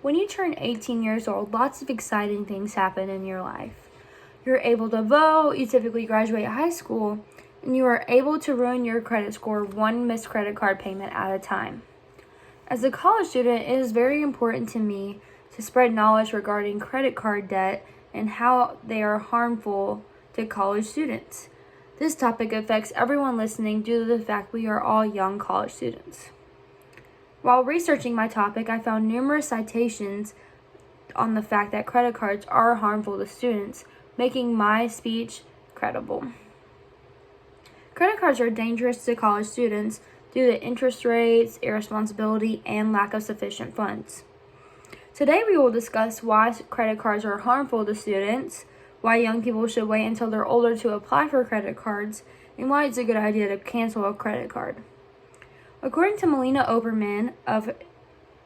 When you turn 18 years old, lots of exciting things happen in your life. You're able to vote, you typically graduate high school, and you are able to ruin your credit score one missed credit card payment at a time. As a college student, it is very important to me to spread knowledge regarding credit card debt and how they are harmful to college students. This topic affects everyone listening due to the fact we are all young college students. While researching my topic, I found numerous citations on the fact that credit cards are harmful to students, making my speech credible. Credit cards are dangerous to college students due to interest rates, irresponsibility, and lack of sufficient funds. Today we will discuss why credit cards are harmful to students, why young people should wait until they're older to apply for credit cards, and why it's a good idea to cancel a credit card. According to Melina Oberman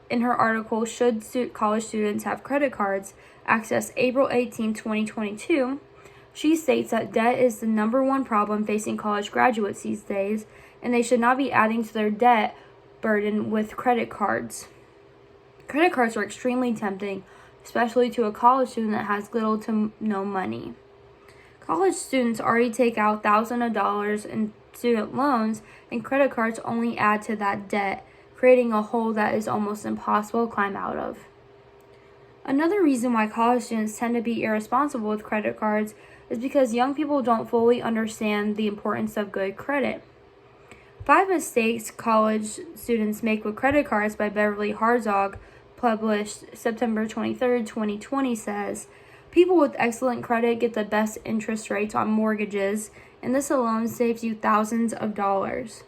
in her article, Should College Students Have Credit Cards? Access April 18, 2022, she states that debt is the number one problem facing college graduates these days, and they should not be adding to their debt burden with credit cards. Credit cards are extremely tempting, especially to a college student that has little to no money. College students already take out thousands of dollars in student loans, and credit cards only add to that debt, creating a hole that is almost impossible to climb out of. Another reason why college students tend to be irresponsible with credit cards is because young people don't fully understand the importance of good credit. 5 Mistakes College Students Make with Credit Cards by Beverly Harzog, published September 23, 2020, says, people with excellent credit get the best interest rates on mortgages, and this alone saves you thousands of dollars.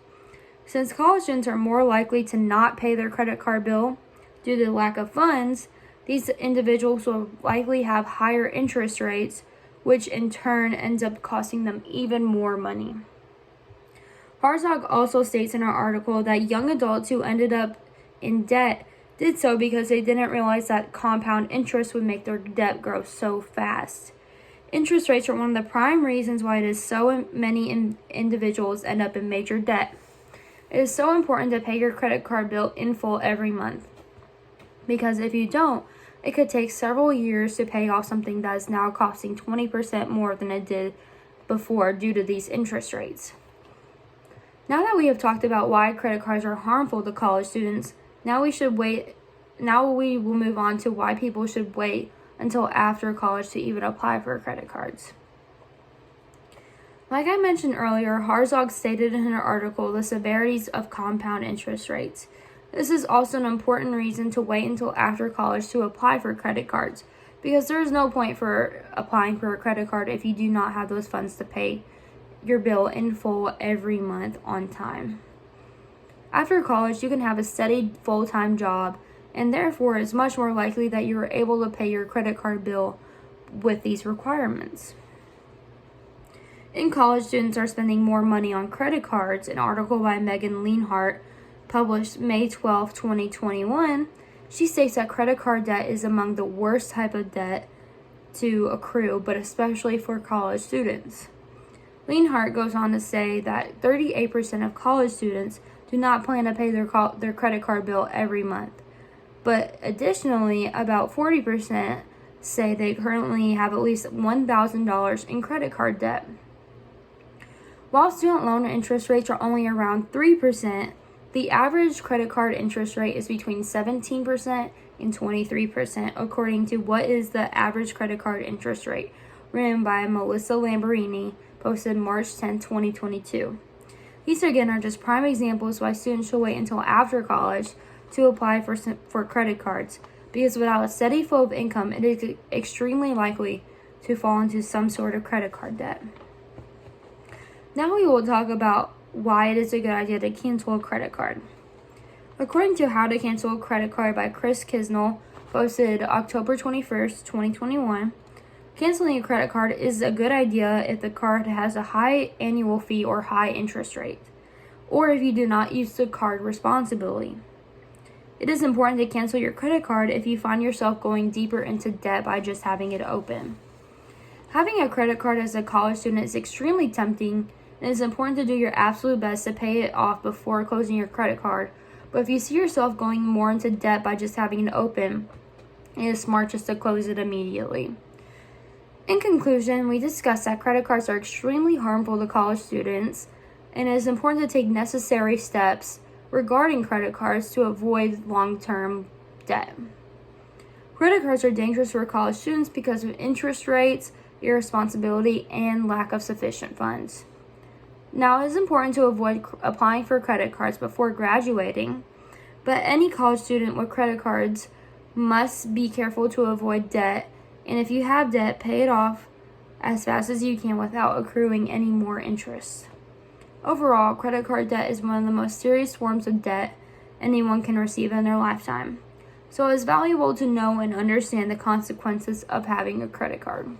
Since college students are more likely to not pay their credit card bill due to lack of funds, these individuals will likely have higher interest rates, which in turn ends up costing them even more money. Harzog also states in her article that young adults who ended up in debt did so because they didn't realize that compound interest would make their debt grow so fast. Interest rates are one of the prime reasons why it is so many individuals end up in major debt. It is so important to pay your credit card bill in full every month, because if you don't, it could take several years to pay off something that is now costing 20% more than it did before due to these interest rates. Now that we have talked about why credit cards are harmful to college students, now we will move on to why people should wait until after college to even apply for credit cards. Like I mentioned earlier, Harzog stated in her article the severities of compound interest rates. This is also an important reason to wait until after college to apply for credit cards, because there is no point for applying for a credit card if you do not have those funds to pay your bill in full every month on time. After college, you can have a steady full-time job, and therefore it's much more likely that you are able to pay your credit card bill with these requirements. In college, students are spending more money on credit cards. An article by Megan Lienhart, published May 12, 2021, she states that credit card debt is among the worst type of debt to accrue, but especially for college students. Lienhart goes on to say that 38% of college students do not plan to pay their credit card bill every month. But additionally, about 40% say they currently have at least $1,000 in credit card debt. While student loan interest rates are only around 3%, the average credit card interest rate is between 17% and 23%, according to What is the Average Credit Card Interest Rate, written by Melissa Lamborghini, posted March 10, 2022. These again are just prime examples why students should wait until after college to apply for credit cards, because without a steady flow of income, it is extremely likely to fall into some sort of credit card debt. Now we will talk about why it is a good idea to cancel a credit card. According to How to Cancel a Credit Card by Chris Kisnell, posted October 21st, 2021, canceling a credit card is a good idea if the card has a high annual fee or high interest rate, or if you do not use the card responsibly. It is important to cancel your credit card if you find yourself going deeper into debt by just having it open. Having a credit card as a college student is extremely tempting, and it's important to do your absolute best to pay it off before closing your credit card. But if you see yourself going more into debt by just having it open, it is smart just to close it immediately. In conclusion, we discussed that credit cards are extremely harmful to college students, and it is important to take necessary steps regarding credit cards to avoid long-term debt. Credit cards are dangerous for college students because of interest rates, irresponsibility, and lack of sufficient funds. Now, it is important to avoid applying for credit cards before graduating, but any college student with credit cards must be careful to avoid debt, and if you have debt, pay it off as fast as you can without accruing any more interest. Overall, credit card debt is one of the most serious forms of debt anyone can receive in their lifetime. So it is valuable to know and understand the consequences of having a credit card.